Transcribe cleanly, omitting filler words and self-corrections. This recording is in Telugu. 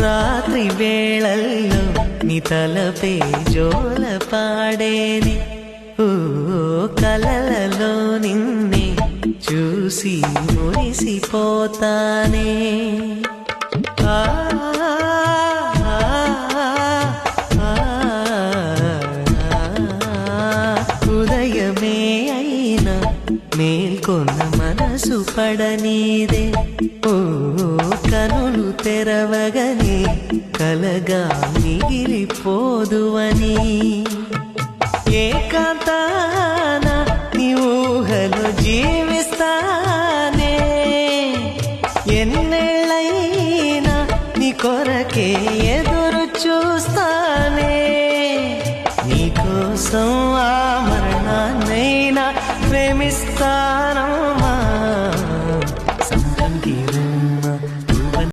రాత్రి వేళల్లో నీ తలపే జోల పాడేనే ఓ కలలలో నిన్నే చూసి మురిసిపోతానే ఆ ఉదయమే అయినా మేల్కొన్న మనసు పడనీదే ఓ కనులు తెరవగనే కలగా మిగిలిపోదువని ఏకాంతాన నీ ఊహలో జీవిస్తానే ఎన్నేళ్ళైనా నీ కొరకే